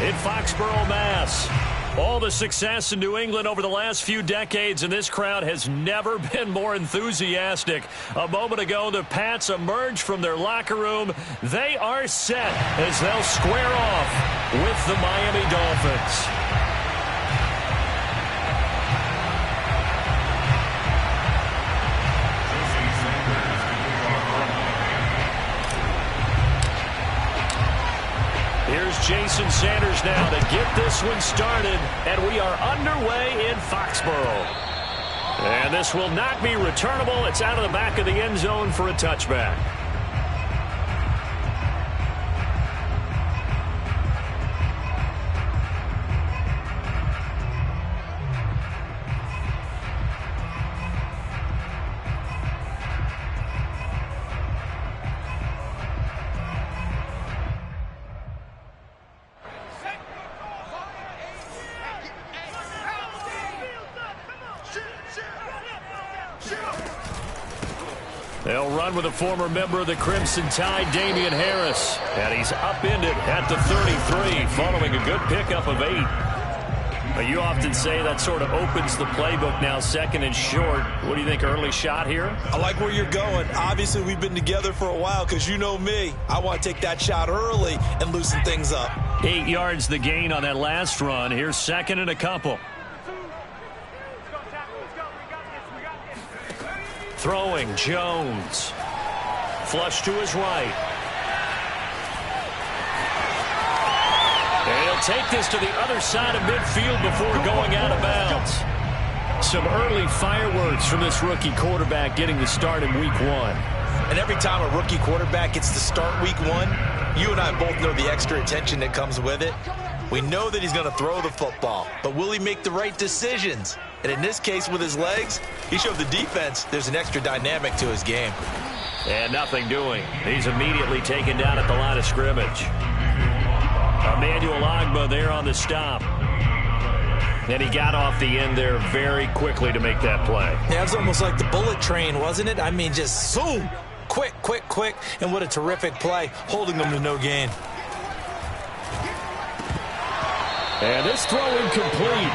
in Foxborough, Mass. All the success in New England over the last few decades, and this crowd has never been more enthusiastic. A moment ago, the Pats emerged from their locker room. They are set as they'll square off with the Miami Dolphins. Here's Jason Sanders now to get this one started, and we are underway in Foxborough. And this will not be returnable. It's out of the back of the end zone for a touchback. They'll run with a former member of the Crimson Tide, Damian Harris. And he's upended at the 33 following a good pickup of 8. But you often say that sort of opens the playbook now, second and short. What do you think, early shot here? I like where you're going. Obviously, we've been together for a while because you know me. I want to take that shot early and loosen things up. 8 yards the gain on that last run. Here's second and a couple. Throwing, Jones. Flush to his right. And he'll take this to the other side of midfield before going out of bounds. Some early fireworks from this rookie quarterback getting the start in week 1. And every time a rookie quarterback gets to start week 1, you and I both know the extra attention that comes with it. We know that he's going to throw the football, but will he make the right decisions? And in this case, with his legs, he showed the defense there's an extra dynamic to his game. And nothing doing. He's immediately taken down at the line of scrimmage. Emmanuel Ogbah there on the stop. And he got off the end there very quickly to make that play. Yeah, it was almost like the bullet train, wasn't it? I mean, just zoom. Quick, quick, quick. And what a terrific play, holding them to no gain. And this throw incomplete.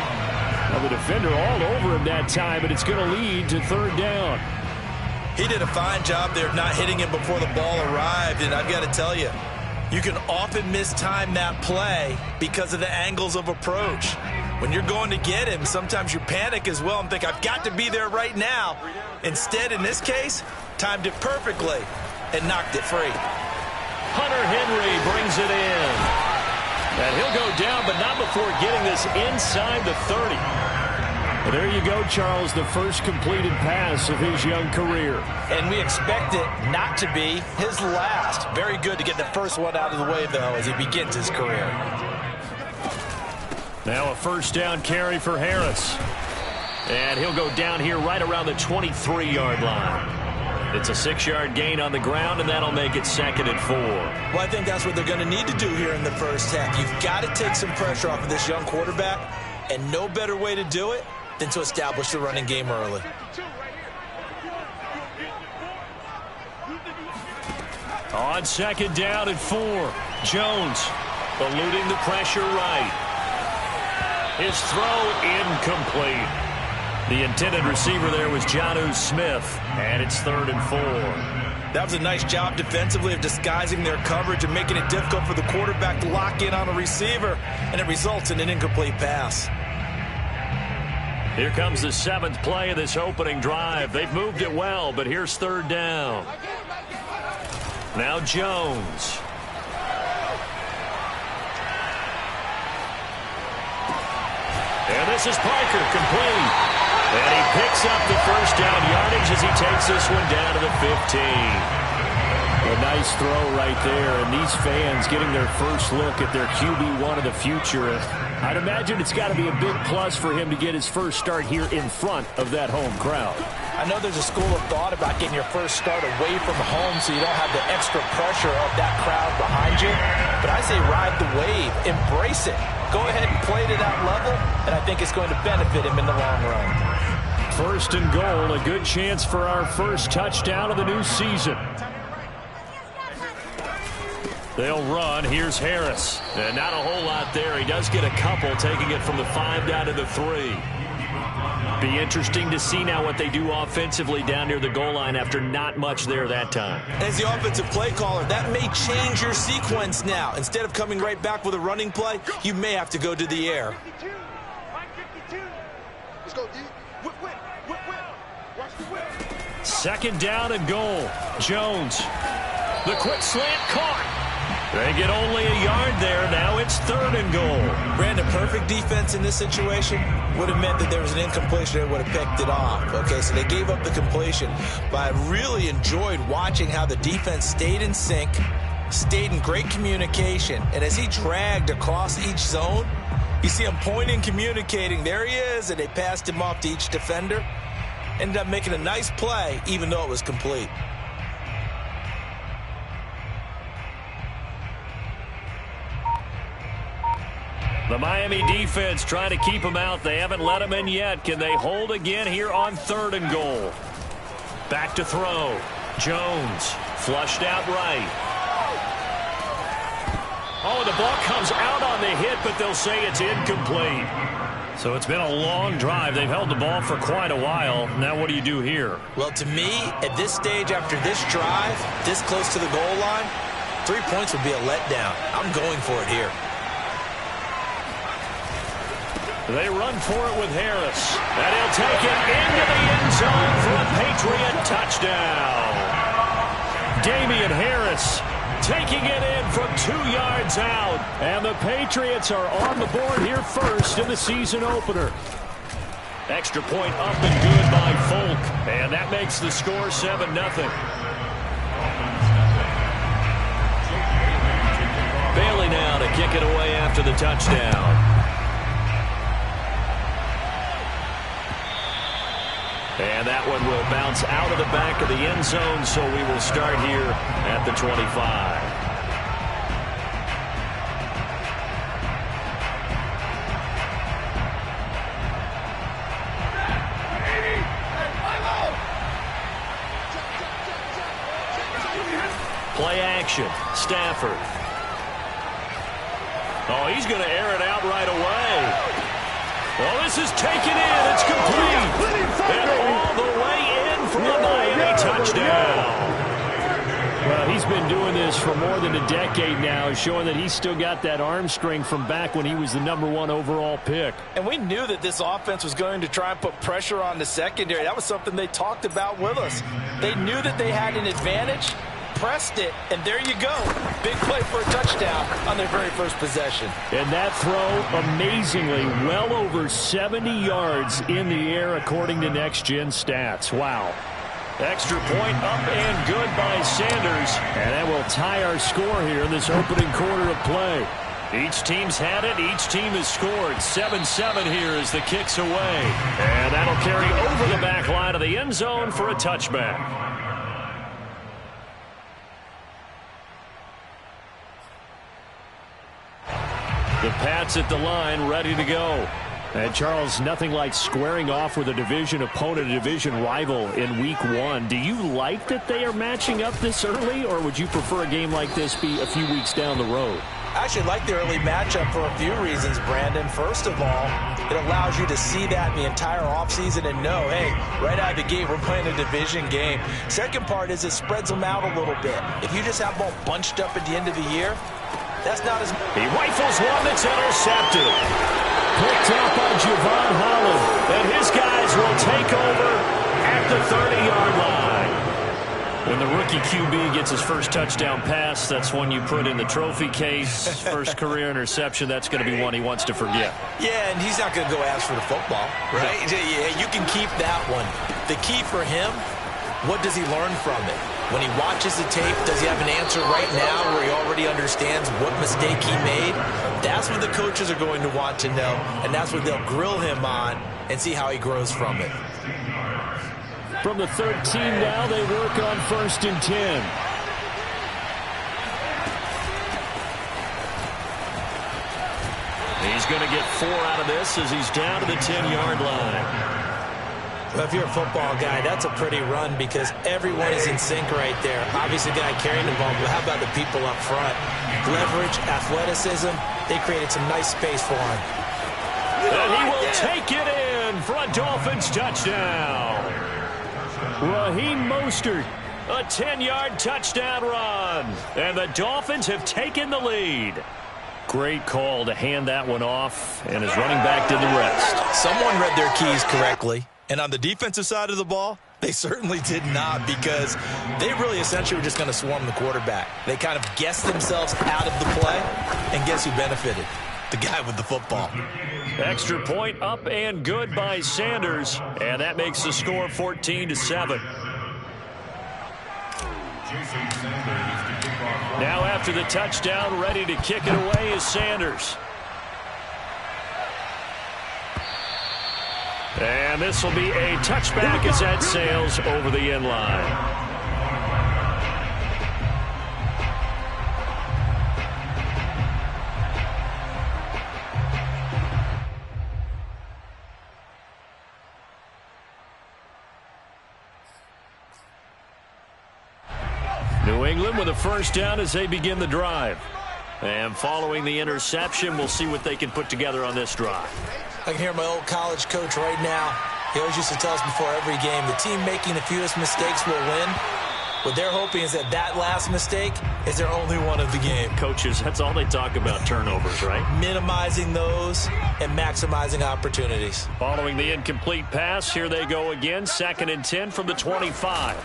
Well, the defender all over him that time, but it's going to lead to third down. He did a fine job there of not hitting him before the ball arrived, and I've got to tell you, you can often mistime that play because of the angles of approach. When you're going to get him, sometimes you panic as well and think, I've got to be there right now. Instead, in this case, timed it perfectly and knocked it free. Hunter Henry brings it in. And he'll go down, but not before getting this inside the 30. Well, there you go, Charles, the first completed pass of his young career. And we expect it not to be his last. Very good to get the first one out of the way, though, as he begins his career. Now a first down carry for Harris. And he'll go down here right around the 23-yard line. It's a 6-yard gain on the ground, and that'll make it second and 4. Well, I think that's what they're going to need to do here in the first half. You've got to take some pressure off of this young quarterback, and no better way to do it than to establish the running game early. On second down and 4, Jones eluding the pressure right. His throw incomplete. The intended receiver there was Jonnu Smith, and it's third and 4. That was a nice job defensively of disguising their coverage and making it difficult for the quarterback to lock in on a receiver, and it results in an incomplete pass. Here comes the 7th play of this opening drive. They've moved it well, but here's third down. Now Jones. And this is Parker, complete. And he picks up the first down yardage as he takes this one down to the 15. A nice throw right there, and these fans getting their first look at their QB1 of the future. I'd imagine it's got to be a big plus for him to get his first start here in front of that home crowd. I know there's a school of thought about getting your first start away from home so you don't have the extra pressure of that crowd behind you. But I say ride the wave, embrace it. Go ahead and play to that level, and I think it's going to benefit him in the long run. First and goal, a good chance for our first touchdown of the new season. They'll run. Here's Harris. And not a whole lot there. He does get a couple, taking it from the 5 down to the 3. Be interesting to see now what they do offensively down near the goal line after not much there that time. As the offensive play caller, that may change your sequence now. Instead of coming right back with a running play, you may have to go to the air. Let's go, D. Whip, whip, whip, whip. Watch the whip. 2nd down and goal. Jones. The quick slant caught. They get only a yard there. Now it's 3rd and goal. Brandon, perfect defense in this situation would have meant that there was an incompletion that would have picked it off. Okay, so they gave up the completion. But I really enjoyed watching how the defense stayed in sync, stayed in great communication. And as he dragged across each zone, you see him pointing, communicating. There he is, and they passed him off to each defender. Ended up making a nice play, even though it was complete. The Miami defense trying to keep him out. They haven't let him in yet. Can they hold again here on 3rd and goal? Back to throw. Jones flushed out right. Oh, the ball comes out on the hit, but they'll say it's incomplete. So it's been a long drive. They've held the ball for quite a while. Now what do you do here? Well, to me, at this stage after this drive, this close to the goal line, 3 points would be a letdown. I'm going for it here. They run for it with Harris. And he'll take it into the end zone for a Patriot touchdown. Damian Harris taking it in from 2 yards out. And the Patriots are on the board here first in the season opener. Extra point up and good by Folk. And that makes the score 7-0. Bailey now to kick it away after the touchdown. And that one will bounce out of the back of the end zone, so we will start here at the 25. Play action. Stafford. Oh, he's going to air it out right away. Well, this is taken in. It's complete. And all the way in for a Miami touchdown. Well, he's been doing this for more than a decade now, showing that he's still got that arm strength from back when he was the #1 overall pick. And we knew that this offense was going to try and put pressure on the secondary. That was something they talked about with us. They knew that they had an advantage, pressed it, and there you go. Big play for a touchdown on their very first possession. And that throw, amazingly, well over 70 yards in the air, according to Next Gen Stats. Wow. Extra point up and good by Sanders. And that will tie our score here in this opening quarter of play. Each team's had it. Each team has scored. 7-7 here as the kick's away. And that'll carry over the back line of the end zone for a touchback. The Pats at the line, ready to go. And Charles, nothing like squaring off with a division opponent, a division rival in week 1. Do you like that they are matching up this early, or would you prefer a game like this be a few weeks down the road? I actually like the early matchup for a few reasons, Brandon. First of all, it allows you to see that in the entire offseason and know, hey, right out of the gate, we're playing a division game. Second part is it spreads them out a little bit. If you just have them all bunched up at the end of the year, that's not as... He rifles one that's intercepted. Picked up by Javon Holland. And his guys will take over at the 30-yard line. When the rookie QB gets his first touchdown pass, that's one you put in the trophy case. First career interception, that's going to be one he wants to forget. Yeah, and he's not going to go ask for the football, right? Yeah, you can keep that one. The key for him, what does he learn from it? When he watches the tape, does he have an answer right now where he already understands what mistake he made? That's what the coaches are going to want to know, and that's what they'll grill him on and see how he grows from it. From the 13 now, they work on 1st and 10. He's going to get 4 out of this as he's down to the 10-yard line. Well, if you're a football guy, that's a pretty run because everyone is in sync right there. Obviously, the guy carrying the ball, but how about the people up front? Leverage, athleticism, they created some nice space for him. And he will take it in for a Dolphins touchdown. Raheem Mostert, a 10-yard touchdown run. And the Dolphins have taken the lead. Great call to hand that one off, and his running back did the rest. Someone read their keys correctly. And on the defensive side of the ball, they certainly did not because they really essentially were just going to swarm the quarterback. They kind of guessed themselves out of the play, and guess who benefited? The guy with the football. Extra point up and good by Sanders, and that makes the score 14-7. Now after the touchdown, ready to kick it away is Sanders. And this will be a touchback as that sails over the end line. New England with a first down as they begin the drive. And following the interception, we'll see what they can put together on this drive. I can hear my old college coach right now. He always used to tell us before every game, the team making the fewest mistakes will win. What they're hoping is that that last mistake is their only one of the game. Coaches, that's all they talk about, turnovers, right? Minimizing those and maximizing opportunities. Following the incomplete pass, here they go again, 2nd and 10 from the 25.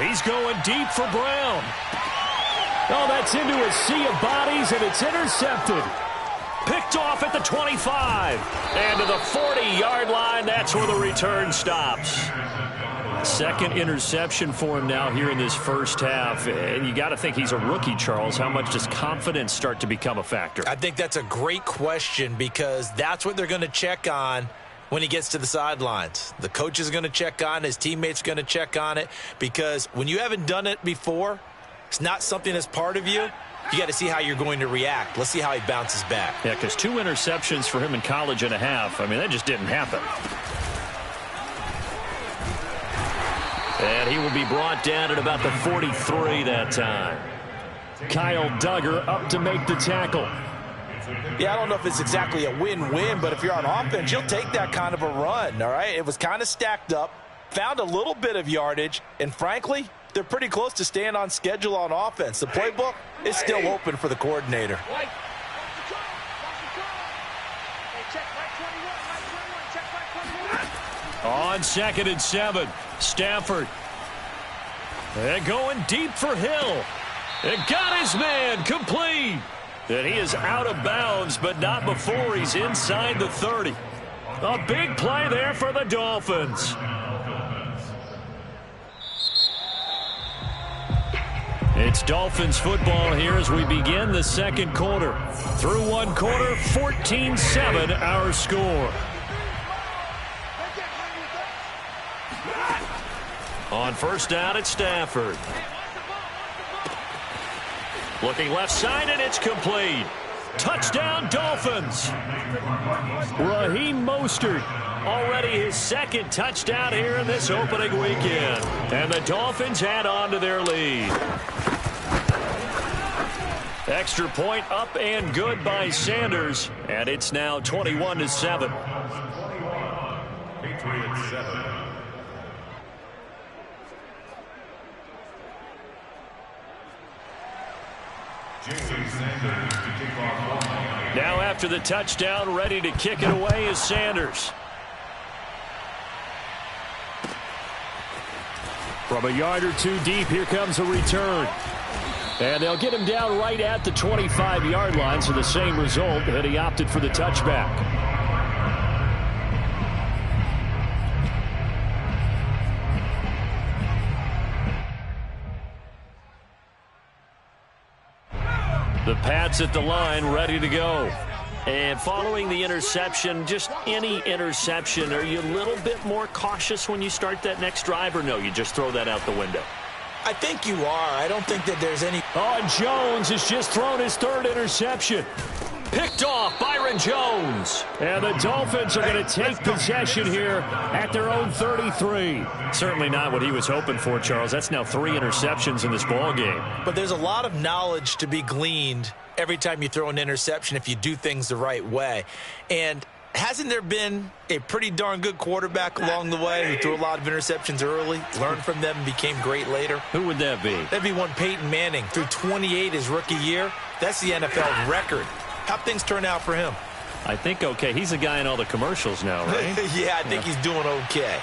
He's going deep for Brown. Oh, that's into a sea of bodies, and it's intercepted. Picked off at the 25. And to the 40-yard line, that's where the return stops. Second interception for him now here in this first half. And you got to think he's a rookie, Charles. How much does confidence start to become a factor? I think that's a great question because that's what they're going to check on when he gets to the sidelines. The coach is going to check on it. His teammates are going to check on it because when you haven't done it before, it's not something that's part of you. You got to see how you're going to react. Let's see how he bounces back. Yeah, because 2 interceptions for him in college and a half. I mean, that just didn't happen. And he will be brought down at about the 43 that time. Kyle Duggar up to make the tackle. Yeah, I don't know if it's exactly a win-win, but if you're on offense, you'll take that kind of a run, all right? It was kind of stacked up, found a little bit of yardage, and frankly, they're pretty close to staying on schedule on offense. The playbook is still open for the coordinator. On 2nd and 7, Stafford. And going deep for Hill. And got his man complete. And he is out of bounds, but not before he's inside the 30. A big play there for the Dolphins. It's Dolphins football here as we begin the second quarter. Through one quarter, 14-7 our score. On first down, it's Stafford. Looking left side, and it's complete. Touchdown, Dolphins. Raheem Mostert, already his 2nd touchdown here in this opening weekend. And the Dolphins add on to their lead. Extra point up and good by Sanders. And it's now 21-7. Now after the touchdown, ready to kick it away is Sanders. From a yard or two deep, here comes a return. And they'll get him down right at the 25-yard line, so the same result, and he opted for the touchback. The Pats at the line, ready to go. And following the interception, just any interception, are you a little bit more cautious when you start that next drive, or no, you just throw that out the window? I think you are. I don't think that there's any... Oh, Jones has just thrown his 3rd interception. Picked off Byron Jones. And the Dolphins are going to take possession here at their own 33. Certainly not what he was hoping for, Charles. That's now 3 interceptions in this ball game. But there's a lot of knowledge to be gleaned every time you throw an interception if you do things the right way. And hasn't there been a pretty darn good quarterback along the way who threw a lot of interceptions early, learned from them, and became great later? Who would that be? That'd be one Peyton Manning. Threw 28 his rookie year. That's the NFL record. How'd things turn out for him? I think okay. He's the guy in all the commercials now, right? Yeah, I think he's doing okay.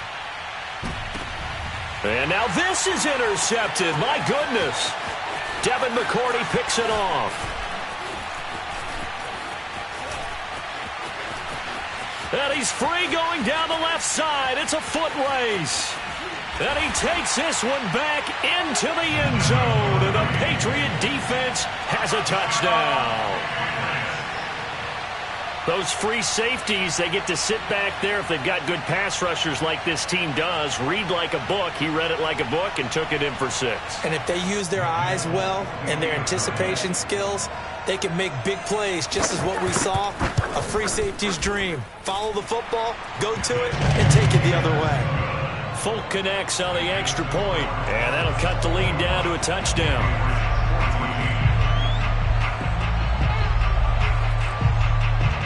And now this is intercepted. My goodness. Devin McCourty picks it off. And he's free going down the left side. It's a foot race. And he takes this one back into the end zone. And the Patriot defense has a touchdown. Those free safeties, they get to sit back there if they've got good pass rushers like this team does. Read like a book. He read it like a book and took it in for 6. And if they use their eyes well and their anticipation skills, they can make big plays, just as what we saw, a free safety's dream. Follow the football, go to it, and take it the other way. Folk connects on the extra point, and that'll cut the lead down to a touchdown.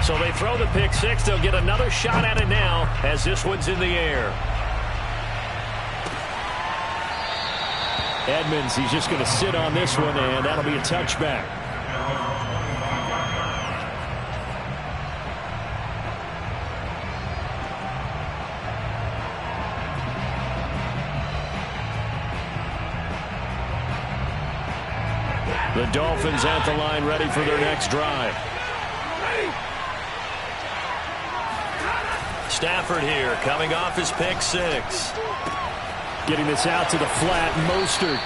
So they throw the pick 6. They'll get another shot at it now as this one's in the air. Edmonds, he's just going to sit on this one, and that'll be a touchback. The Dolphins at the line ready for their next drive. Stafford here, coming off his pick 6. Getting this out to the flat, Mostert.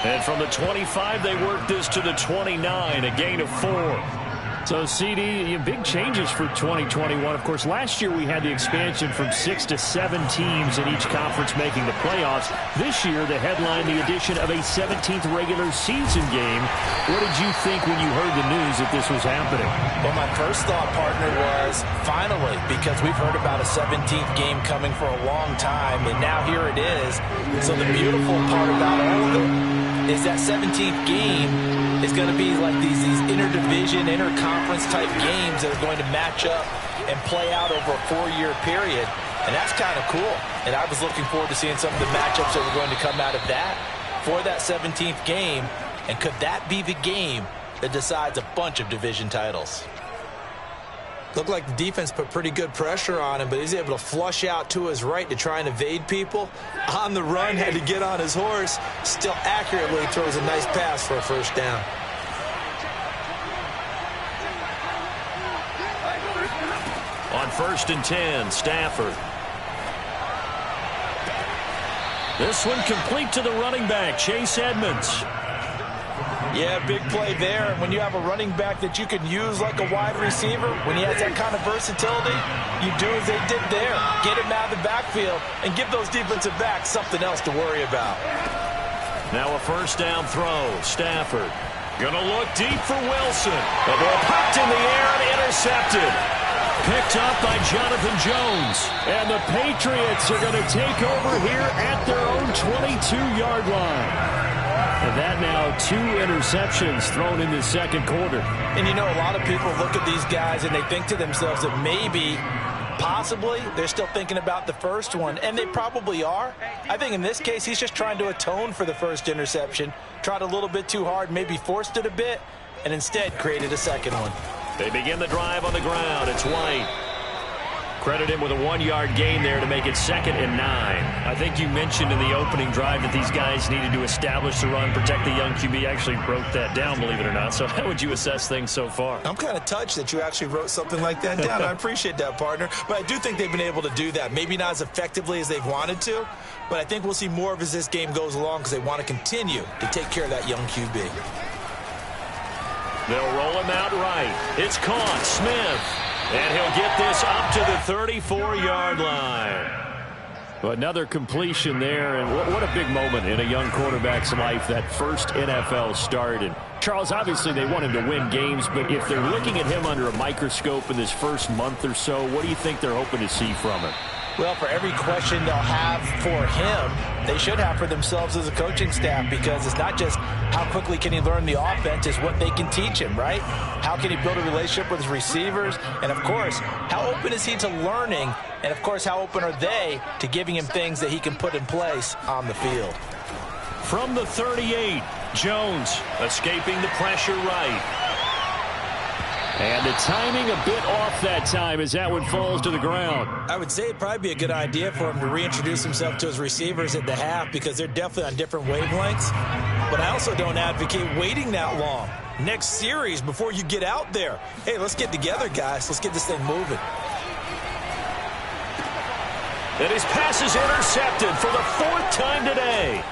And from the 25, they work this to the 29, a gain of 4. So, CD, big changes for 2021. Of course, last year we had the expansion from 6 to 7 teams in each conference making the playoffs. This year, the headline, the addition of a 17th regular season game. What did you think when you heard the news that this was happening? Well, my first thought, partner, was finally, because we've heard about a 17th game coming for a long time, and now here it is. So the beautiful part about all of it is that 17th game is going to be like these interdivision, interconference type games that are going to match up and play out over a 4-year period. And that's kind of cool. And I was looking forward to seeing some of the matchups that were going to come out of that for that 17th game. And could that be the game that decides a bunch of division titles? Looked like the defense put pretty good pressure on him, but he's able to flush out to his right to try and evade people. On the run, had to get on his horse. Still accurately throws a nice pass for a first down. On 1st and 10, Stafford. This one complete to the running back, Chase Edmonds. Yeah, big play there. When you have a running back that you can use like a wide receiver, when he has that kind of versatility, you do as they did there. Get him out of the backfield and give those defensive backs something else to worry about. Now a first down throw. Stafford going to look deep for Wilson. The ball popped in the air and intercepted. Picked up by Jonathan Jones. And the Patriots are going to take over here at their own 22-yard line. And that now 2 interceptions thrown in the second quarter. And you know, a lot of people look at these guys and they think to themselves that maybe, possibly, they're still thinking about the first one. And they probably are. I think in this case, he's just trying to atone for the first interception. Tried a little bit too hard, maybe forced it a bit, and instead created a second one. They begin the drive on the ground. It's White. Credit him with a 1-yard gain there to make it 2nd and 9. I think you mentioned in the opening drive that these guys needed to establish the run, protect the young QB. Actually wrote that down, believe it or not. So how would you assess things so far? I'm kind of touched that you actually wrote something like that down. I appreciate that, partner. But I do think they've been able to do that. Maybe not as effectively as they've wanted to, but I think we'll see more of as this game goes along because they want to continue to take care of that young QB. They'll roll him out right. It's caught. Smith. And he'll get this up to the 34-yard line. Well, another completion there, and what a big moment in a young quarterback's life, that first NFL start. And Charles, obviously they want him to win games, but if they're looking at him under a microscope in this first month or so, what do you think they're hoping to see from him? Well, for every question they'll have for him, they should have for themselves as a coaching staff, because it's not just how quickly can he learn the offense, it's what they can teach him, right? How can he build a relationship with his receivers? And, of course, how open is he to learning? And, of course, how open are they to giving him things that he can put in place on the field? From the 38, Jones escaping the pressure right. And the timing a bit off that time as that one falls to the ground. I would say it'd probably be a good idea for him to reintroduce himself to his receivers at the half, because they're definitely on different wavelengths. But I also don't advocate waiting that long. Next series, before you get out there, hey, let's get together, guys. Let's get this thing moving. And his pass is intercepted for the 4th time today.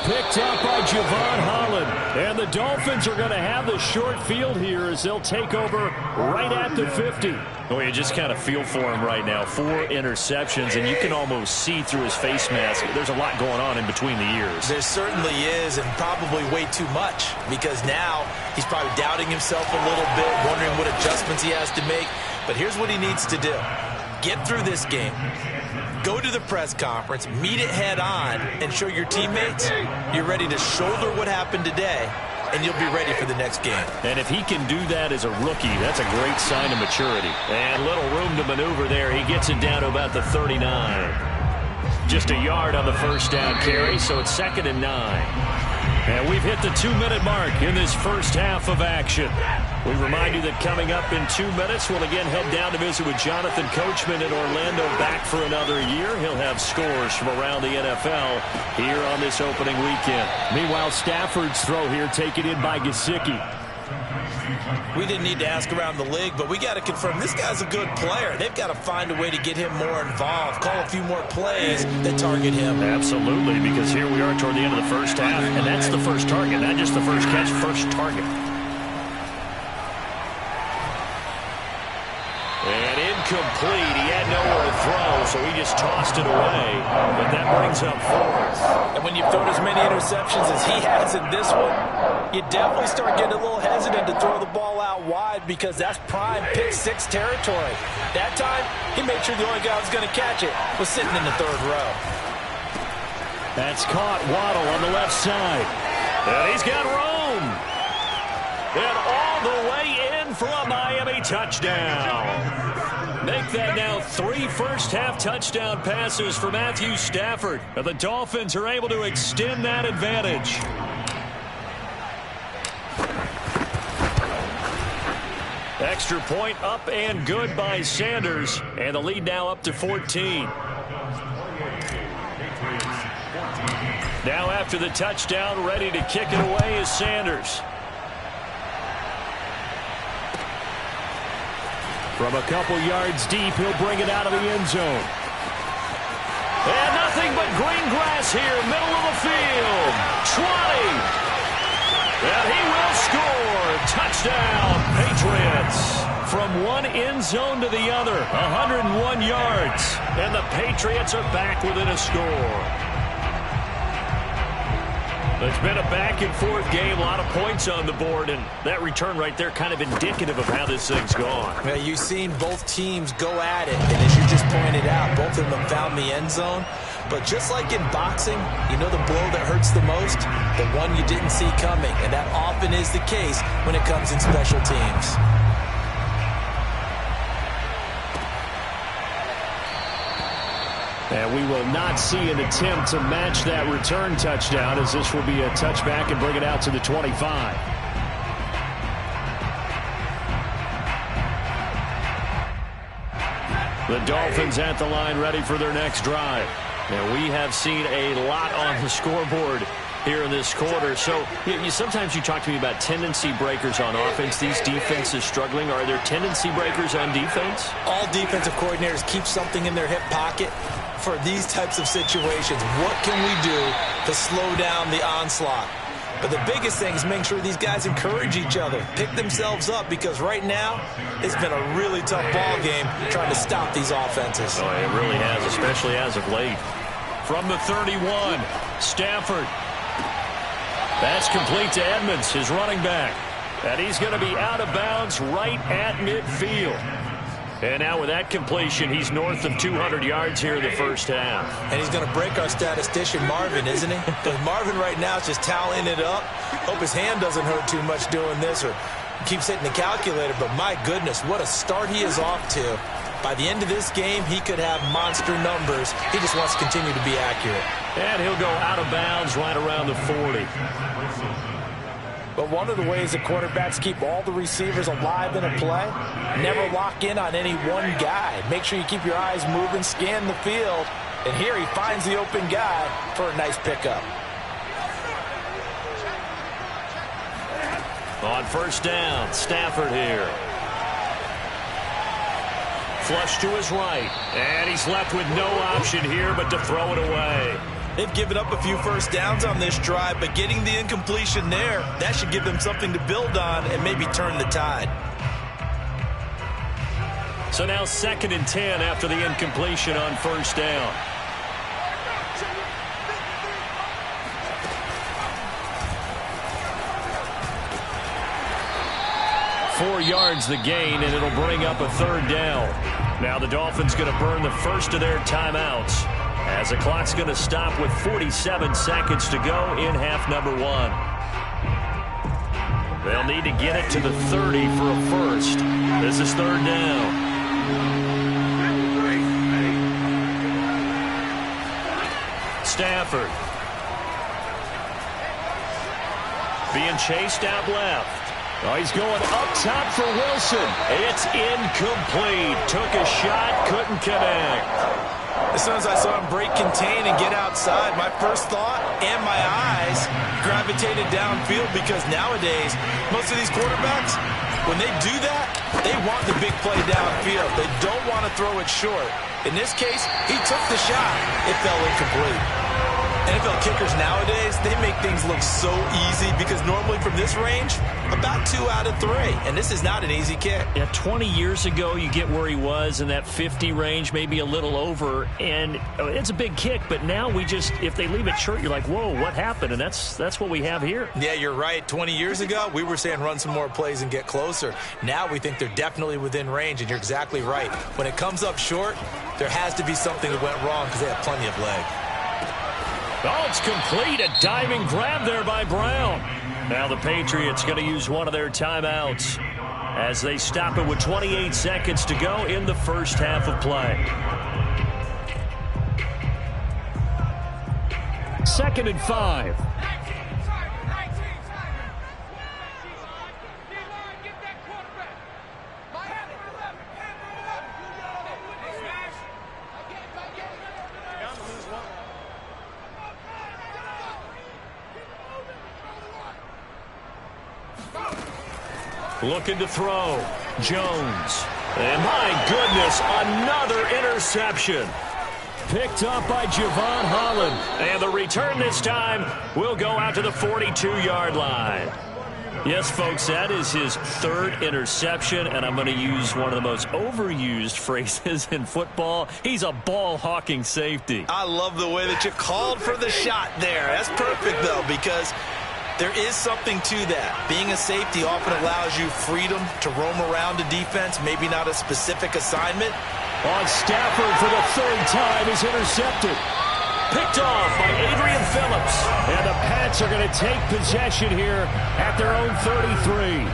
Picked up by Javon Holland. And the Dolphins are going to have the short field here as they'll take over right at the 50. Well, you just kind of feel for him right now. 4 interceptions, and you can almost see through his face mask. There's a lot going on in between the ears. There certainly is, and probably way too much, because now he's probably doubting himself a little bit, wondering what adjustments he has to make. But here's what he needs to do. Get through this game. Go to the press conference, meet it head on, and show your teammates you're ready to shoulder what happened today, and you'll be ready for the next game. And if he can do that as a rookie, that's a great sign of maturity. And little room to maneuver there. He gets it down to about the 39. Just a yard on the first down carry, so it's 2nd and 9. And we've hit the 2-minute mark in this first half of action. We remind you that coming up in 2 minutes, we'll again head down to visit with Jonathan Coachman in Orlando, back for another year. He'll have scores from around the NFL here on this opening weekend. Meanwhile, Stafford's throw here taken in by Gesicki. We didn't need to ask around the league, but we got to confirm this guy's a good player. They've got to find a way to get him more involved, call a few more plays that target him. Absolutely, because here we are toward the end of the first half, and that's the first target, not just the first catch, first target. And incomplete. He had nowhere to throw, so he just tossed it away. But that brings up 4th. And when you've thrown as many interceptions as he has in this one, you definitely start getting a little hesitant to throw the ball out wide, because that's prime pick 6 territory. That time, he made sure the only guy who was going to catch it was sitting in the 3rd row. That's caught. Waddle on the left side. And he's got room. And all the way in for a Miami touchdown. Make that now 3 first-half touchdown passes for Matthew Stafford. And the Dolphins are able to extend that advantage. Extra point up and good by Sanders. And the lead now up to 14. Now after the touchdown, ready to kick it away is Sanders. From a couple yards deep, he'll bring it out of the end zone. And nothing but green grass here, middle of the field. 20. And he will score. Touchdown, Patriots. From one end zone to the other, 101 yards. And the Patriots are back within a score. It's been a back-and-forth game, a lot of points on the board, and that return right there kind of indicative of how this thing's gone. Yeah, you've seen both teams go at it, and as you just pointed out, both of them found the end zone. But just like in boxing, you know the blow that hurts the most? The one you didn't see coming, and that often is the case when it comes in special teams. And we will not see an attempt to match that return touchdown, as this will be a touchback and bring it out to the 25. The Dolphins at the line, ready for their next drive. And we have seen a lot on the scoreboard here in this quarter. So sometimes you talk to me about tendency breakers on offense. These defenses struggling. Are there tendency breakers on defense? All defensive coordinators keep something in their hip pocket for these types of situations. What can we do to slow down the onslaught? But the biggest thing is making sure these guys encourage each other, pick themselves up, because right now it's been a really tough ball game trying to stop these offenses. Oh, it really has, especially as of late. From the 31, Stafford. That's complete to Edmonds, his running back. And he's going to be out of bounds right at midfield. And now with that completion, he's north of 200 yards here in the first half. And he's going to break our statistician, Marvin, isn't he? Because Marvin right now is just tallying it up. Hope his hand doesn't hurt too much doing this or keeps hitting the calculator. But my goodness, what a start he is off to. By the end of this game, he could have monster numbers. He just wants to continue to be accurate. And he'll go out of bounds right around the 40. But one of the ways that quarterbacks keep all the receivers alive in a play, never lock in on any one guy. Make sure you keep your eyes moving, scan the field. And here he finds the open guy for a nice pickup. On first down, Stafford here. Flush to his right. And he's left with no option here but to throw it away. They've given up a few first downs on this drive, but getting the incompletion there, that should give them something to build on and maybe turn the tide. So now 2nd and 10 after the incompletion on first down. Four yards the gain, and it'll bring up a 3rd down. Now the Dolphins going to burn the first of their timeouts, as the clock's going to stop with 47 seconds to go in half number 1. They'll need to get it to the 30 for a first. This is 3rd down. Stafford. Being chased out left. Oh, he's going up top for Wilson. It's incomplete. Took a shot, couldn't connect. As soon as I saw him break contain and get outside, my first thought and my eyes gravitated downfield, because nowadays, most of these quarterbacks, when they do that, they want the big play downfield. They don't want to throw it short. In this case, he took the shot. It fell incomplete. NFL kickers nowadays, they make things look so easy, because normally from this range, about 2 out of 3. And this is not an easy kick. Yeah, 20 years ago, you get where he was in that 50 range, maybe a little over, and it's a big kick. But now we just, if they leave it short, you're like, whoa, what happened? And that's what we have here. Yeah, you're right. 20 years ago, we were saying run some more plays and get closer. Now we think they're definitely within range, and you're exactly right. When it comes up short, there has to be something that went wrong, because they have plenty of leg. Oh, it's complete. A diving grab there by Brown. Now the Patriots going to use one of their timeouts as they stop it with 28 seconds to go in the first half of play. 2nd and 5. Looking to throw. Jones. And my goodness, another interception. Picked up by Javon Holland. And the return this time will go out to the 42-yard line. Yes, folks, that is his 3rd interception, and I'm going to use one of the most overused phrases in football. He's a ball-hawking safety. I love the way that you called for the shot there. That's perfect, though, because there is something to that. Being a safety often allows you freedom to roam around a defense, maybe not a specific assignment. On Stafford for the 3rd time is intercepted. Picked off by Adrian Phillips. And the Pats are going to take possession here at their own 33.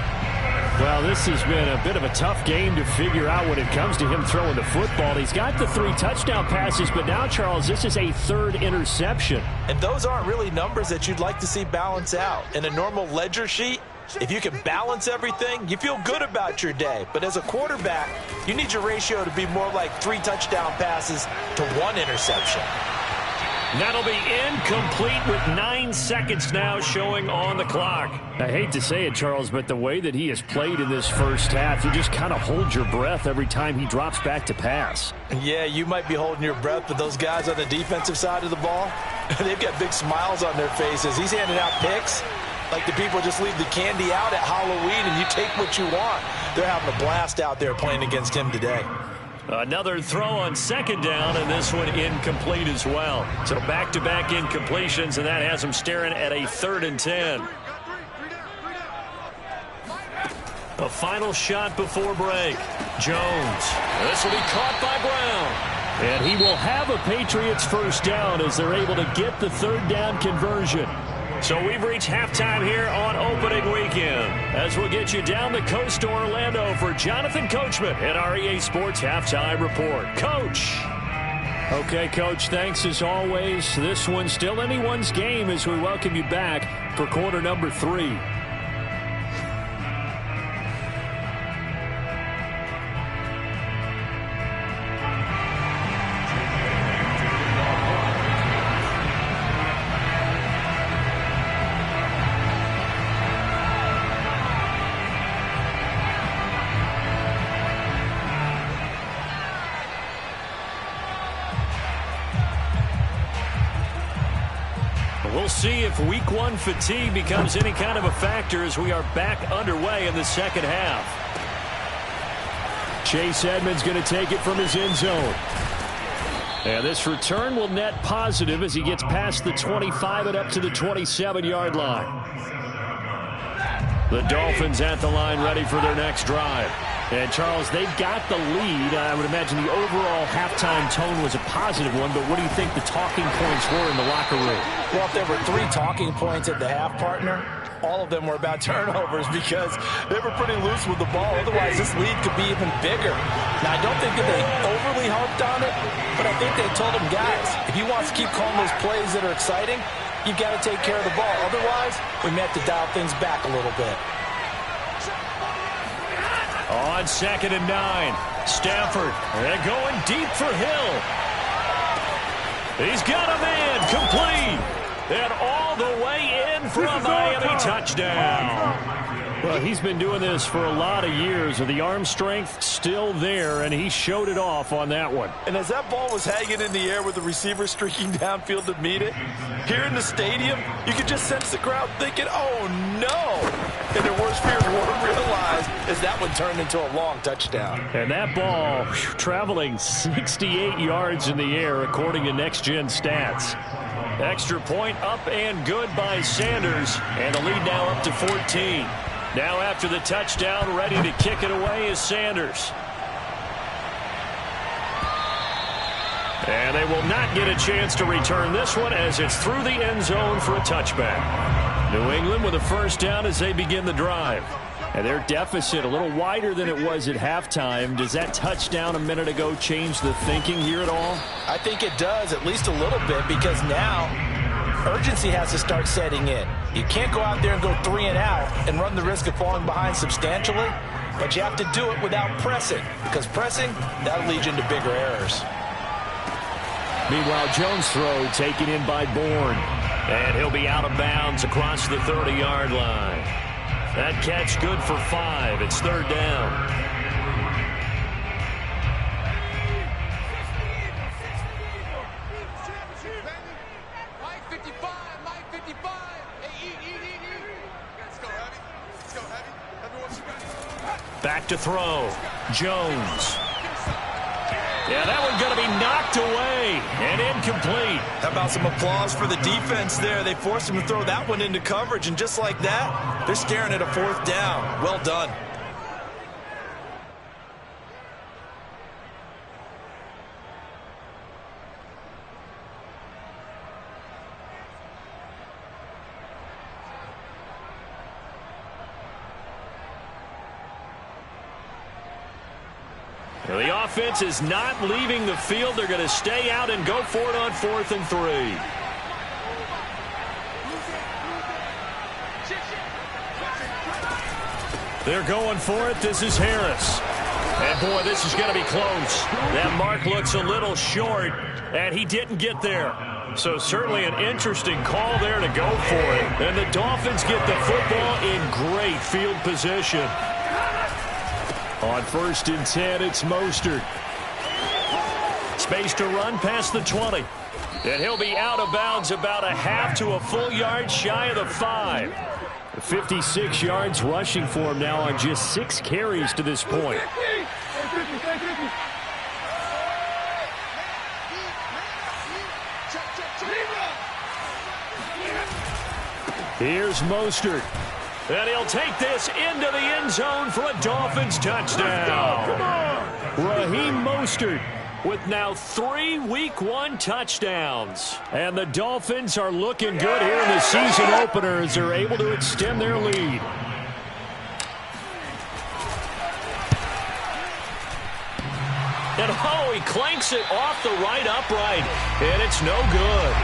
Well, this has been a bit of a tough game to figure out when it comes to him throwing the football. He's got the 3 touchdown passes, but now, Charles, this is a 3rd interception. And those aren't really numbers that you'd like to see balance out. In a normal ledger sheet, if you can balance everything, you feel good about your day. But as a quarterback, you need your ratio to be more like 3 touchdown passes to 1 interception. That'll be incomplete with 9 seconds now showing on the clock. I hate to say it, Charles, but the way that he has played in this first half, you just kind of hold your breath every time he drops back to pass. Yeah, you might be holding your breath, but those guys on the defensive side of the ball, they've got big smiles on their faces. He's handing out picks like the people just leave the candy out at Halloween and you take what you want. They're having a blast out there playing against him today. Another throw on second down, and this one incomplete as well. So back-to-back incompletions, and that has them staring at a 3rd and 10. A final shot before break. Jones. This will be caught by Brown. And he will have a Patriots first down as they're able to get the 3rd down conversion. So we've reached halftime here on opening weekend as we'll get you down the coast to Orlando for Jonathan Coachman at our EA Sports Halftime Report. Coach. Okay, Coach, thanks as always. This one's still anyone's game as we welcome you back for quarter number 3. We'll see if week 1 fatigue becomes any kind of a factor as we are back underway in the second half. Chase Edmonds going to take it from his end zone. And this return will net positive as he gets past the 25 and up to the 27-yard line. The Dolphins at the line ready for their next drive. And, Charles, they've got the lead. I would imagine the overall halftime tone was a positive one, but what do you think the talking points were in the locker room? Well, if there were 3 talking points at the half, partner, all of them were about turnovers because they were pretty loose with the ball. Otherwise, this lead could be even bigger. Now, I don't think that they overly harped on it, but I think they told them, guys, if he wants to keep calling those plays that are exciting, you've got to take care of the ball. Otherwise, we may have to dial things back a little bit. On 2nd and 9, Stafford, they're going deep for Hill. He's got a man, complete, and all the way in for a Miami touchdown. Well, he's been doing this for a lot of years, with the arm strength still there, and he showed it off on that one. And as that ball was hanging in the air with the receiver streaking downfield to meet it, here in the stadium, you could just sense the crowd thinking, oh, no. And their worst fears weren't realized as that one turned into a long touchdown. And that ball traveling 68 yards in the air, according to Next Gen Stats. Extra point up and good by Sanders, and the lead now up to 14. Now after the touchdown, ready to kick it away is Sanders. And they will not get a chance to return this one as it's through the end zone for a touchback. New England with a first down as they begin the drive. And their deficit a little wider than it was at halftime. Does that touchdown a minute ago change the thinking here at all? I think it does, at least a little bit, because now urgency has to start setting in. You can't go out there and go 3 and out and run the risk of falling behind substantially, but you have to do it without pressing, because pressing, that'll lead you into bigger errors. Meanwhile, Jones' throw taken in by Bourne, and he'll be out of bounds across the 30-yard line. That catch good for 5. It's 3rd down. Back to throw. Jones. Yeah, that one's going to be knocked away and incomplete. How about some applause for the defense there? They forced him to throw that one into coverage, and just like that, they're staring at a 4th down. Well done. The offense is not leaving the field. They're going to stay out and go for it on 4th and 3. They're going for it. This is Harris. And, boy, this is going to be close. That mark looks a little short, and he didn't get there. So certainly an interesting call there to go for it. And the Dolphins get the football in great field position. On 1st and 10, it's Mostert. Space to run past the 20. And he'll be out of bounds about a half to a full yard shy of the 5. 56 yards rushing for him now on just 6 carries to this point. Here's Mostert. And he'll take this into the end zone for a Dolphins touchdown. Raheem Mostert with now 3 Week 1 touchdowns. And the Dolphins are looking good here in the season opener as they're able to extend their lead. And oh, he clanks it off the right upright. And it's no good.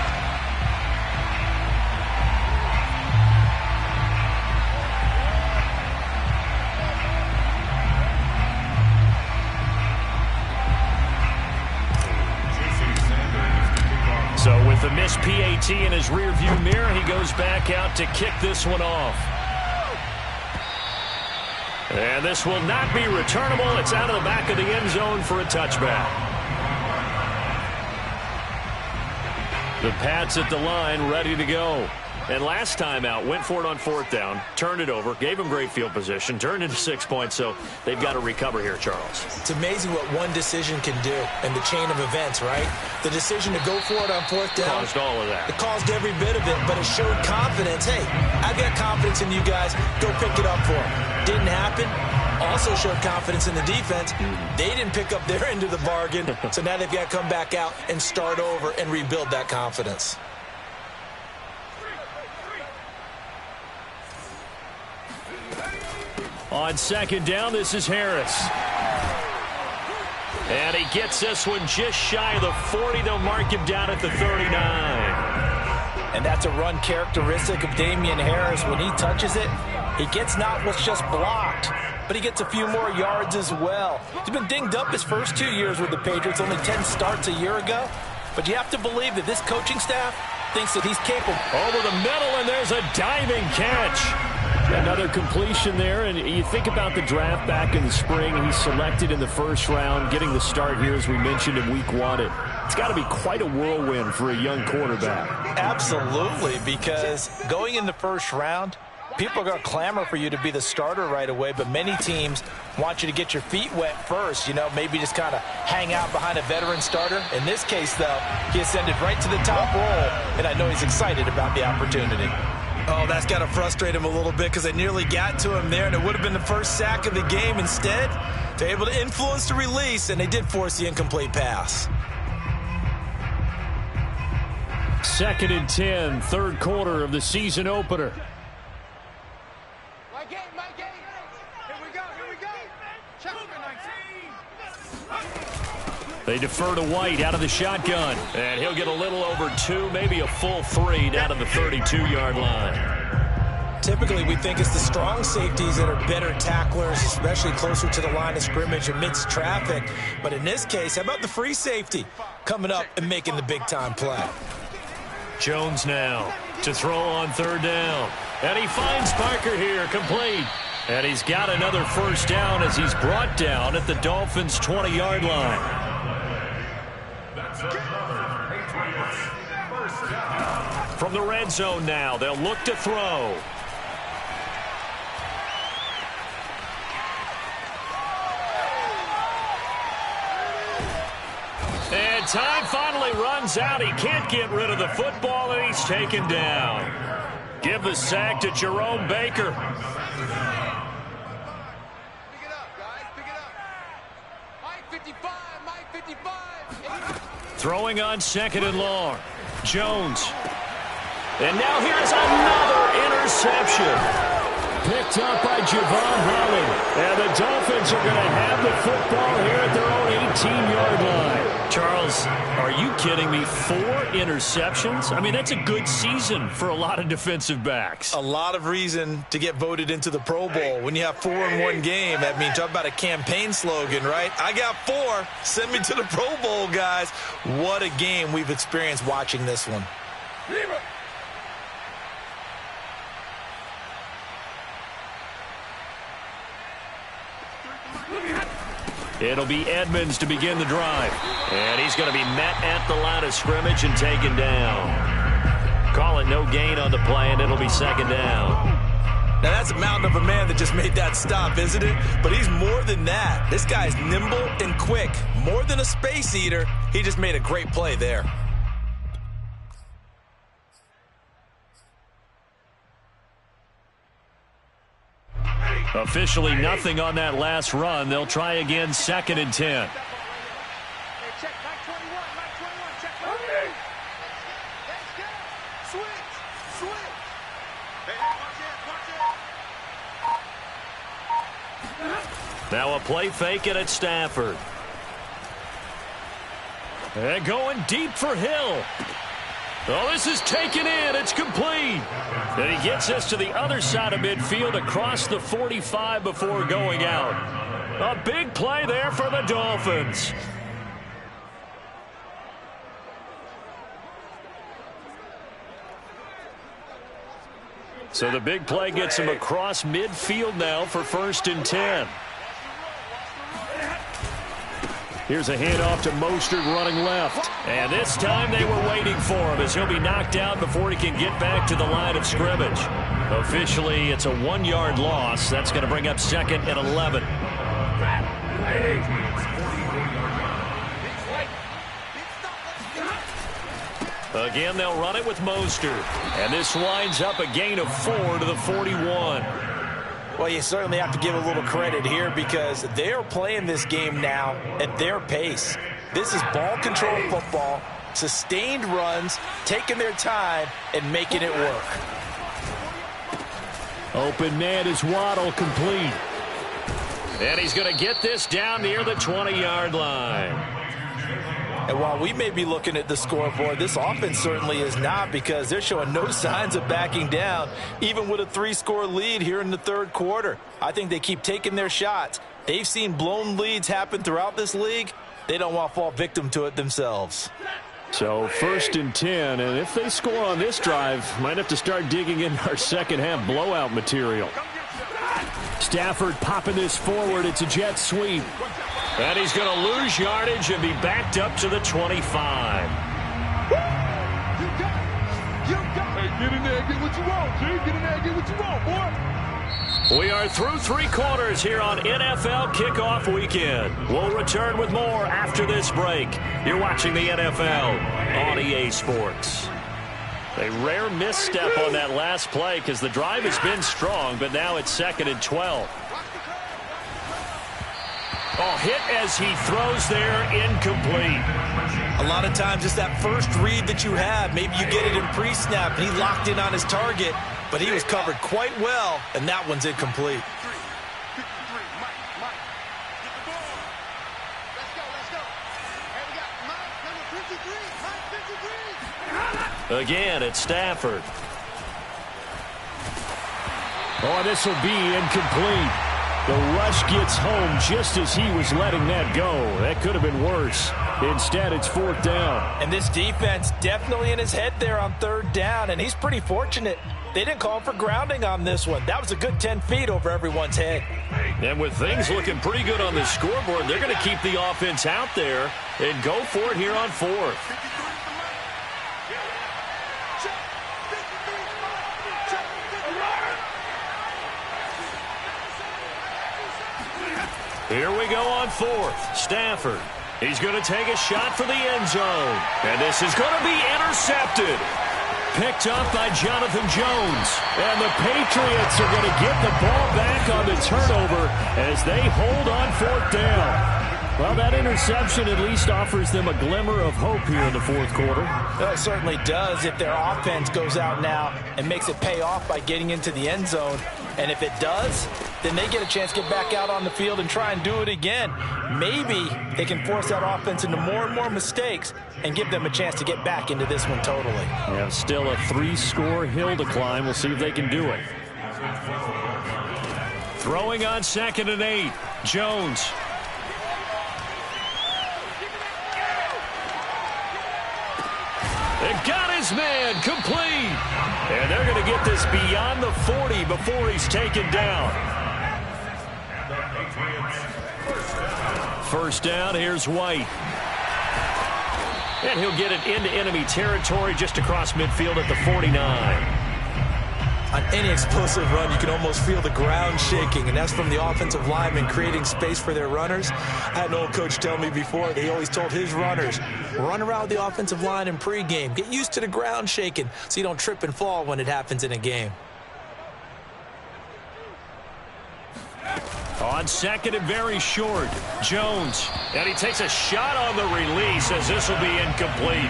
So with the missed PAT in his rearview mirror, he goes back out to kick this one off. And this will not be returnable. It's out of the back of the end zone for a touchback. The Pats at the line, ready to go. And last time out, went for it on 4th down, turned it over, gave him great field position, turned into 6 points, so they've got to recover here, Charles. It's amazing what one decision can do in the chain of events, right? The decision to go for it on 4th down. Caused all of that. It caused every bit of it, but it showed confidence. Hey, I've got confidence in you guys. Go pick it up for them. Didn't happen. Also showed confidence in the defense. They didn't pick up their end of the bargain, so now they've got to come back out and start over and rebuild that confidence. On 2nd down, this is Harris. And he gets this one just shy of the 40. They'll mark him down at the 39. And that's a run characteristic of Damian Harris. When he touches it, he gets not what's just blocked, but he gets a few more yards as well. He's been dinged up his first 2 years with the Patriots, only 10 starts a year ago. But you have to believe that this coaching staff thinks that he's capable. Over the middle, and there's a diving catch. Another completion there, and you think about the draft back in the spring. He's selected in the 1st round, getting the start here, as we mentioned, in Week 1. It's got to be quite a whirlwind for a young quarterback. Absolutely, because going in the 1st round, people are going to clamor for you to be the starter right away, but many teams want you to get your feet wet first, maybe just kind of hang out behind a veteran starter. In this case, though, he ascended right to the top role, and I know he's excited about the opportunity. Oh, that's got to frustrate him a little bit because they nearly got to him there, and it would have been the first sack of the game. Instead, they're able to influence the release, and they did force the incomplete pass. 2nd and 10, 3rd quarter of the season opener. My game. Here we go. Check number 19. They defer to White out of the shotgun. And he'll get a little over 2, maybe a full 3 down to the 32-yard line. Typically, we think it's the strong safeties that are better tacklers, especially closer to the line of scrimmage amidst traffic. But in this case, how about the free safety coming up and making the big-time play? Jones now to throw on 3rd down. And he finds Parker here, complete. And he's got another 1st down as he's brought down at the Dolphins' 20-yard line. From the red zone now, they'll look to throw. And time finally runs out. He can't get rid of the football, and he's taken down. Give the sack to Jerome Baker. Pick it up, guys. Pick it up. Mike 55. Throwing on 2nd and long. Jones. And now here's another interception. Picked up by Javon Holland. And the Dolphins are going to have the football here at their own 18-yard line. Charles, are you kidding me? 4 interceptions? I mean, that's a good season for a lot of defensive backs. A lot of reason to get voted into the Pro Bowl. When you have 4 in one game, I mean, talk about a campaign slogan, right? I got 4. Send me to the Pro Bowl, guys. What a game we've experienced watching this one. It'll be Edmonds to begin the drive. And he's going to be met at the line of scrimmage and taken down. Call it no gain on the play, and it'll be 2nd down. Now, that's a mountain of a man that just made that stop, isn't it? But he's more than that. This guy's nimble and quick. More than a space eater. He just made a great play there. Officially nothing on that last run. They'll try again, 2nd and 10. Now a play fake it at Stafford. And going deep for Hill. Oh, this is taken in. It's complete. And he gets us to the other side of midfield across the 45 before going out. A big play there for the Dolphins. So the big play gets him across midfield now for 1st and 10. Here's a handoff to Mostert running left. And this time they were waiting for him as he'll be knocked down before he can get back to the line of scrimmage. Officially, it's a 1-yard loss. That's going to bring up 2nd and 11. Again, they'll run it with Mostert. And this winds up a gain of 4 to the 41. Well, you certainly have to give a little credit here because they're playing this game now at their pace. This is ball control football, sustained runs, taking their time, and making it work. Open man is Waddle, complete. And he's going to get this down near the 20-yard line. And while we may be looking at the scoreboard, this offense certainly is not because they're showing no signs of backing down, even with a 3-score lead here in the 3rd quarter. I think they keep taking their shots. They've seen blown leads happen throughout this league. They don't want to fall victim to it themselves. So 1st and 10, and if they score on this drive, might have to start digging in our second-half blowout material. Stafford popping this forward. It's a jet sweep. And he's going to lose yardage and be backed up to the 25. Hey, get in there and get what you want, G. Get in there and get what you want, boy. We are through 3 quarters here on NFL Kickoff Weekend. We'll return with more after this break. You're watching the NFL on EA Sports. A rare misstep on that last play because the drive has been strong, but now it's 2nd and 12. Oh, hit as he throws there, incomplete. A lot of times it's that first read that you have. Maybe you get it in pre-snap, and he locked in on his target, but he was covered quite well, and that one's incomplete. Again, it's Stafford. Oh, this will be incomplete. The rush gets home just as he was letting that go. That could have been worse. Instead, it's 4th down. And this defense definitely in his head there on 3rd down, and he's pretty fortunate. They didn't call for grounding on this one. That was a good 10 feet over everyone's head. And with things looking pretty good on the scoreboard, they're going to keep the offense out there and go for it here on 4th. Here we go on 4th. Stafford. He's going to take a shot for the end zone. And this is going to be intercepted. Picked up by Jonathan Jones. And the Patriots are going to get the ball back on the turnover as they hold on 4th down. Well, that interception at least offers them a glimmer of hope here in the 4th quarter. Well, it certainly does if their offense goes out now and makes it pay off by getting into the end zone. And if it does, then they get a chance to get back out on the field and try and do it again. Maybe they can force that offense into more and more mistakes and give them a chance to get back into this one totally. Yeah, still a 3-score hill to climb. We'll see if they can do it. Throwing on 2nd and 8. Jones. They've got his man complete. And they're going to get this beyond the 40 before he's taken down. 1st down, here's White. And he'll get it into enemy territory just across midfield at the 49. On any explosive run, you can almost feel the ground shaking, and that's from the offensive linemen creating space for their runners. I had an old coach tell me before, he always told his runners, run around the offensive line in pregame. Get used to the ground shaking so you don't trip and fall when it happens in a game. On second and very short, Jones. And he takes a shot on the release as this will be incomplete.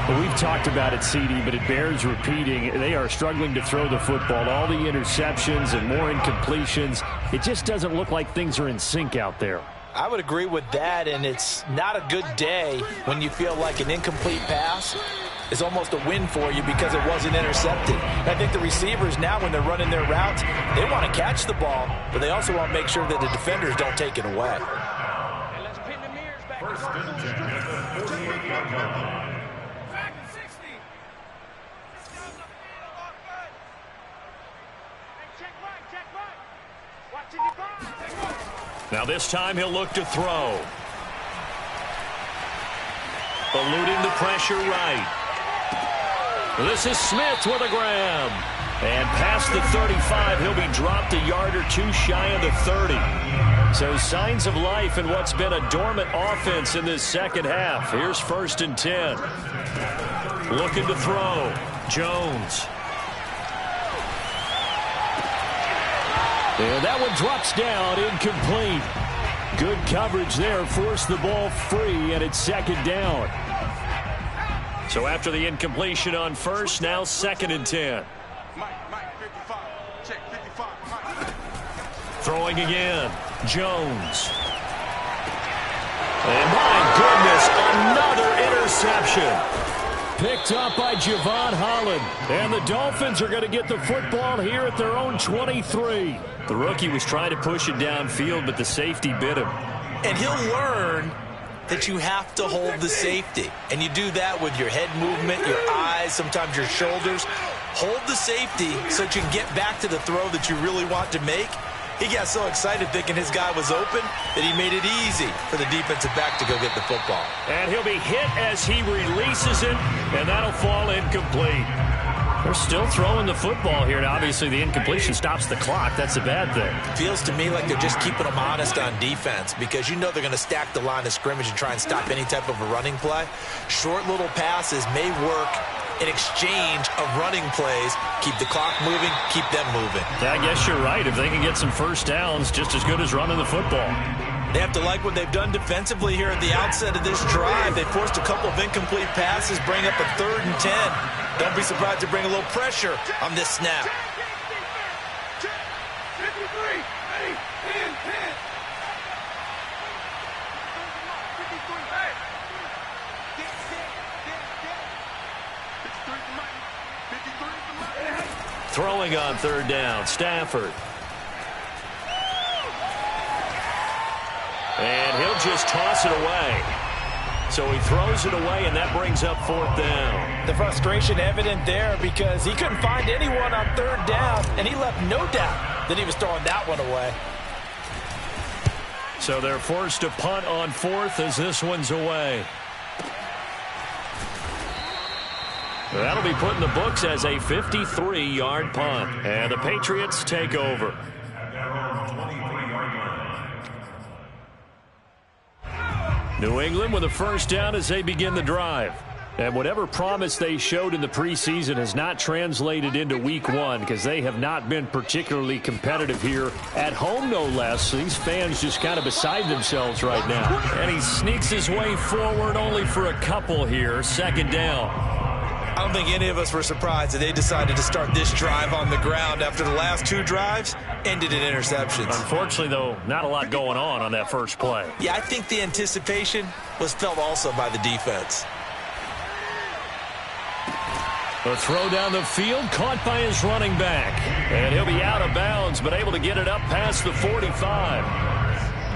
Well, we've talked about it, CD, but it bears repeating. They are struggling to throw the football. All the interceptions and more incompletions. It just doesn't look like things are in sync out there. I would agree with that, and it's not a good day when you feel like an incomplete pass is almost a win for you because it wasn't intercepted. I think the receivers now, when they're running their routes, they want to catch the ball, but they also want to make sure that the defenders don't take it away. First and 10 at the 48-yard line. Now this time he'll look to throw. Eluding the pressure right. This is Smith with a grab. And past the 35, he'll be dropped a yard or two shy of the 30. So signs of life in what's been a dormant offense in this second half. Here's first and 10. Looking to throw. Jones. And that one drops down, incomplete. Good coverage there, forced the ball free, and it's second down. So after the incompletion on first, now second and 10. Throwing again, Jones. And my goodness, another interception. Picked up by Javon Holland. And the Dolphins are going to get the football here at their own 23. The rookie was trying to push it downfield, but the safety bit him. And he'll learn that you have to hold the safety. And you do that with your head movement, your eyes, sometimes your shoulders. Hold the safety so that you can get back to the throw that you really want to make. He got so excited thinking his guy was open that he made it easy for the defensive back to go get the football. And he'll be hit as he releases it, and that'll fall incomplete. They're still throwing the football here, and obviously the incompletion stops the clock. That's a bad thing. Feels to me like they're just keeping them honest on defense because you know they're going to stack the line of scrimmage and try and stop any type of a running play. Short little passes may work in exchange of running plays. Keep the clock moving, keep them moving. Yeah, I guess you're right. If they can get some first downs, just as good as running the football. They have to like what they've done defensively here at the outset of this drive. They forced a couple of incomplete passes, bring up a 3rd and 10. Don't be surprised to bring a little pressure on this snap. Throwing on 3rd down, Stafford. And he'll just toss it away. So he throws it away, and that brings up 4th down. The frustration evident there because he couldn't find anyone on 3rd down, and he left no doubt that he was throwing that one away. So they're forced to punt on 4th as this one's away. That'll be put in the books as a 53-yard punt. And the Patriots take over. New England with a first down as they begin the drive. And whatever promise they showed in the preseason has not translated into week 1 because they have not been particularly competitive here at home, no less. These fans just kind of beside themselves right now. And he sneaks his way forward only for a couple here. 2nd down. I don't think any of us were surprised that they decided to start this drive on the ground after the last 2 drives ended in interceptions. Unfortunately, though, not a lot going on that first play. Yeah, I think the anticipation was felt also by the defense. A throw down the field, caught by his running back. And he'll be out of bounds, but able to get it up past the 45.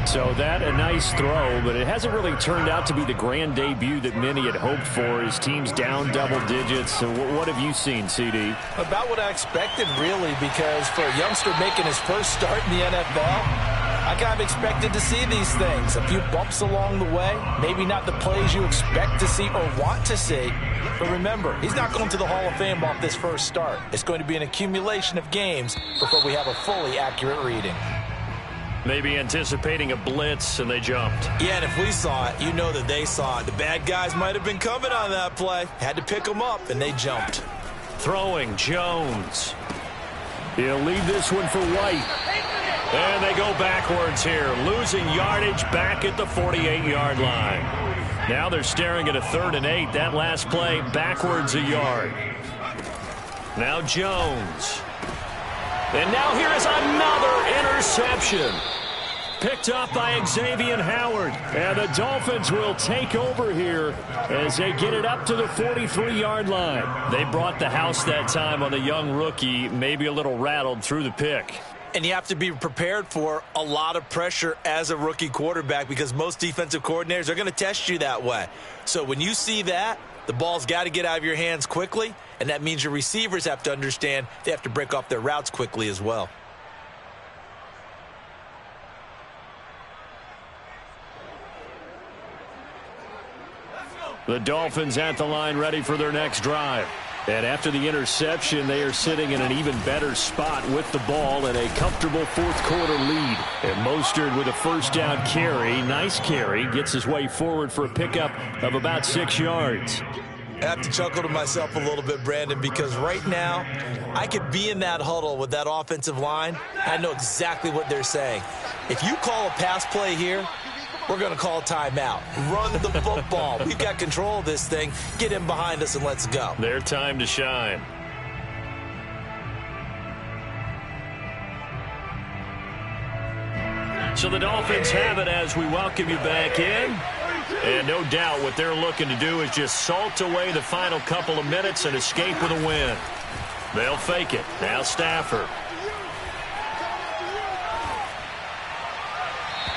So that a nice throw, but it hasn't really turned out to be the grand debut that many had hoped for. His team's down double digits. So what have you seen, CD? About what I expected, really, because for a youngster making his first start in the NFL, I kind of expected to see these things. A few bumps along the way, maybe not the plays you expect to see or want to see. But remember, he's not going to the Hall of Fame off this first start. It's going to be an accumulation of games before we have a fully accurate reading. Maybe anticipating a blitz, and they jumped. Yeah, and if we saw it, you know that they saw it. The bad guys might have been coming on that play. Had to pick them up, and they jumped. Throwing, Jones. He'll leave this one for White. And they go backwards here, losing yardage back at the 48-yard line. Now they're staring at a 3rd and 8. That last play, backwards a yard. Now Jones. And now here is another interception. Picked up by Xavier Howard. And the Dolphins will take over here as they get it up to the 43-yard line. They brought the house that time on the young rookie, maybe a little rattled through the pick. And you have to be prepared for a lot of pressure as a rookie quarterback because most defensive coordinators are going to test you that way. So when you see that, the ball's got to get out of your hands quickly, and that means your receivers have to understand they have to break off their routes quickly as well. The Dolphins at the line ready for their next drive. And after the interception, they are sitting in an even better spot with the ball and a comfortable fourth-quarter lead. And Mostert with a first-down carry, nice carry, gets his way forward for a pickup of about 6 yards. I have to chuckle to myself a little bit, Brandon, because right now I could be in that huddle with that offensive line. I know exactly what they're saying. If you call a pass play here, we're going to call a timeout. Run the football. We've got control of this thing. Get in behind us and let's go. Their time to shine. So the Dolphins have it as we welcome you back in. And no doubt what they're looking to do is just salt away the final couple of minutes and escape with a win. They'll fake it. Now Stafford.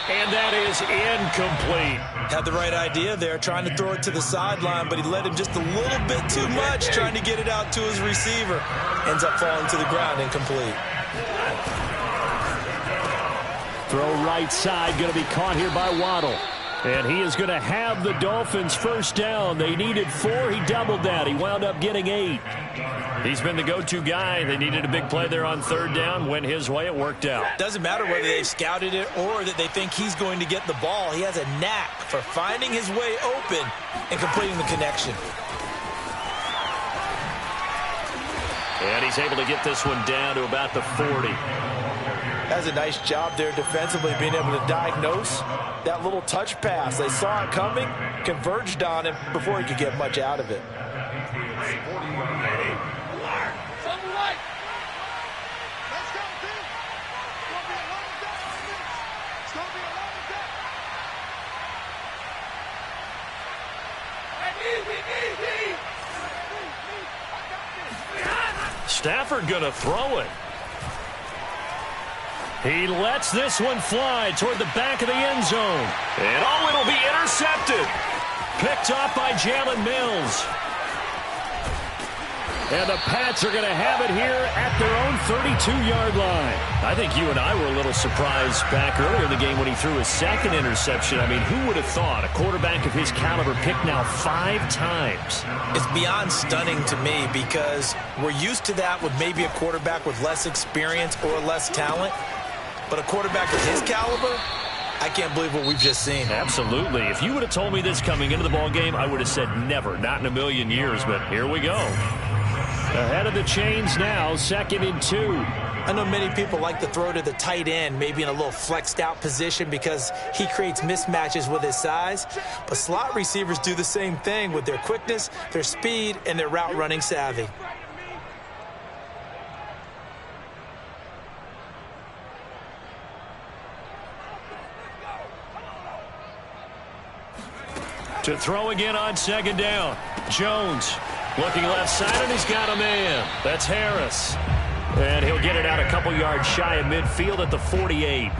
And that is incomplete. Had the right idea there, trying to throw it to the sideline, but he led him just a little bit too much, trying to get it out to his receiver. Ends up falling to the ground, incomplete. Throw right side, going to be caught here by Waddle. And he is going to have the Dolphins first down. They needed 4. He doubled that. He wound up getting 8. He's been the go-to guy. They needed a big play there on 3rd down. Went his way. It worked out. Doesn't matter whether they've scouted it or that they think he's going to get the ball. He has a knack for finding his way open and completing the connection. And he's able to get this one down to about the 40. Has a nice job there defensively, being able to diagnose that little touch pass. They saw it coming, converged on him before he could get much out of it. Stafford going to throw it. He lets this one fly toward the back of the end zone. And oh, it'll be intercepted. Picked off by Jalen Mills. And the Pats are going to have it here at their own 32-yard line. I think you and I were a little surprised back earlier in the game when he threw his 2nd interception. I mean, who would have thought a quarterback of his caliber picked now 5 times? It's beyond stunning to me because we're used to that with maybe a quarterback with less experience or less talent. But a quarterback of his caliber, I can't believe what we've just seen. Absolutely. If you would have told me this coming into the ball game, I would have said never, not in a million years. But here we go. Ahead of the chains now, 2nd and 2. I know many people like to throw to the tight end, maybe in a little flexed out position because he creates mismatches with his size. But slot receivers do the same thing with their quickness, their speed, and their route running savvy. To throw again on 2nd down. Jones looking left side, and he's got a man. That's Harris. And he'll get it out a couple yards shy of midfield at the 48.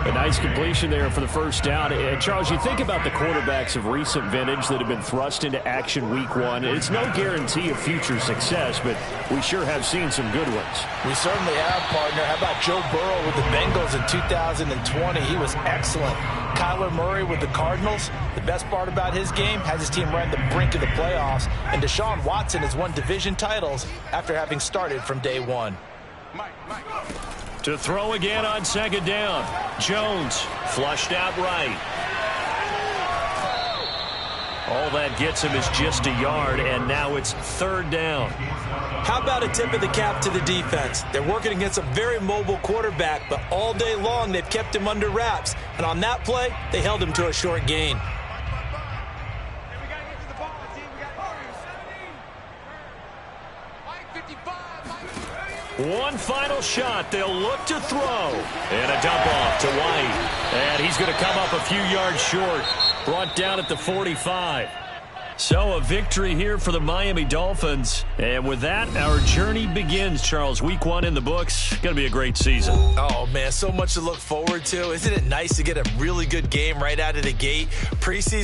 A nice completion there for the first down. And Charles, you think about the quarterbacks of recent vintage that have been thrust into action week 1. It's no guarantee of future success, but we sure have seen some good ones. We certainly have, partner. How about Joe Burrow with the Bengals in 2020? He was excellent. Kyler Murray with the Cardinals. The best part about his game has his team right on the brink of the playoffs. And Deshaun Watson has won division titles after having started from day 1. To throw again on 2nd down. Jones flushed out right. All that gets him is just a yard, and now it's 3rd down. How about a tip of the cap to the defense? They're working against a very mobile quarterback, but all day long they've kept him under wraps. And on that play, they held him to a short gain. One final shot. They'll look to throw. And a dump off to White. And he's going to come up a few yards short. Brought down at the 45. So a victory here for the Miami Dolphins. And with that, our journey begins, Charles. Week 1 in the books. Going to be a great season. Oh, man, so much to look forward to. Isn't it nice to get a really good game right out of the gate? Preseason.